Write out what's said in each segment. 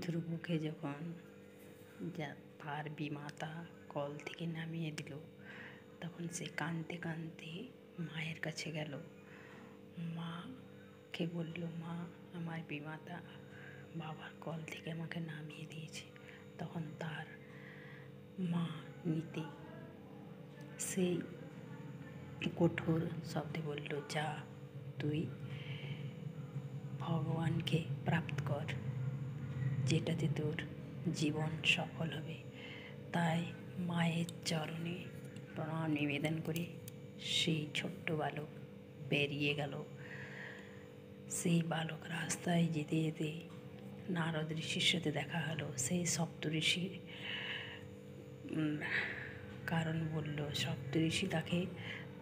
ধ্রুবকে যখন তার বিমাতা কল থেকে নামিয়ে দিল, তখন সে কাঁদতে কাঁদতে মায়ের কাছে গেল। মাকে বলল, মা, আমার বিমাতা বাবার কল থেকে আমাকে নামিয়ে দিয়েছে। তখন তার মা নিতে সেই কঠোর শব্দে বলল, যা, তুই ভগবানকে প্রাপ্ত কর, যেটাতে তোর জীবন সফল হবে। তাই মায়ের চরণে প্রণাম নিবেদন করে সেই ছোট্ট বালক বেরিয়ে গেল। সেই বালক রাস্তায় যেতে যেতে নারদ ঋষির সাথে দেখা হলো। সেই সপ্তঋষির কারণ বলল। সপ্তঋষি তাকে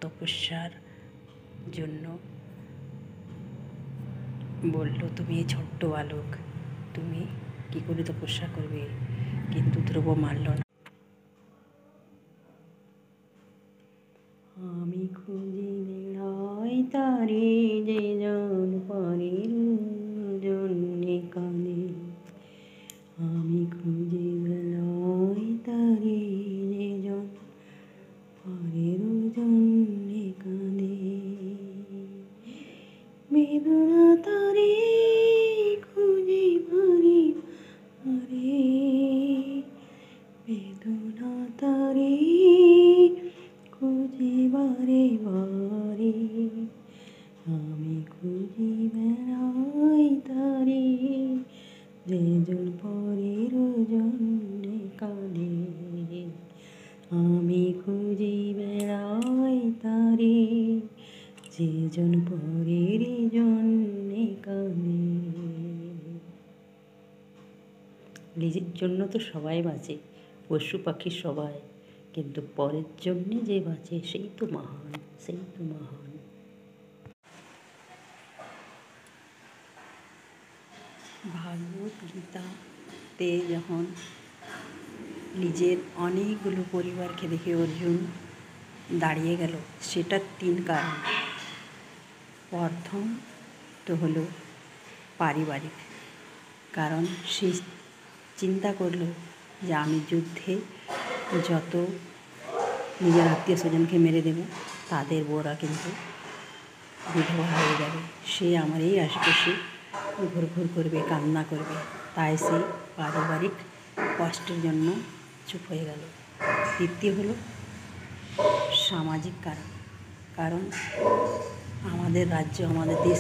তপস্যার জন্য বলল, তুমি এই ছোট্ট বালক, তুমি কি করে তপস্যা করবে? কিন্তু ধ্রুব মানল না। আমি খুঁজি বেড়াই তারে, যে জন পরের জন্যে কাঁদে। আমি খুঁজি বেড়াই তারে, যে জন পরের জন্যে কাঁদে। বেদনা তারে খুঁজি বারে বারে, বেদনা তারে খুঁজি বারে বারে। আমি খুঁজি বেড়াই তারে, যে জন পরের জন্যে কাঁদে। আমি খুঁজি বেড়াই তারে, যে জন পরের জন্যে কাঁদে। নিজের জন্য তো সবাই বাঁচে, পশু পাখি সবাই, কিন্তু পরের জন্যে যে বাঁচে সেই তো মহান, সেই তো মহান। ভাগবত গীতাতে যখন নিজের অনেকগুলো পরিবারকে দেখে অর্জুন দাঁড়িয়ে গেল, সেটার 3 কারণ। প্রথম তো হলো পারিবারিক কারণ। সে চিন্তা করলো যে আমি যুদ্ধে যত নিজের আত্মীয় স্বজনকে মেরে দেব, তাদের বউরা কিন্তু বিধবা হয়ে যাবে। সে আমার এই আশেপাশে ঘুরঘুর করবে, কান্না করবে। তাই সে পারিবারিক কষ্টের জন্য চুপ হয়ে গেল। দ্বিতীয় হলো সামাজিক কারণ। কারণ আমাদের রাজ্য, আমাদের দেশ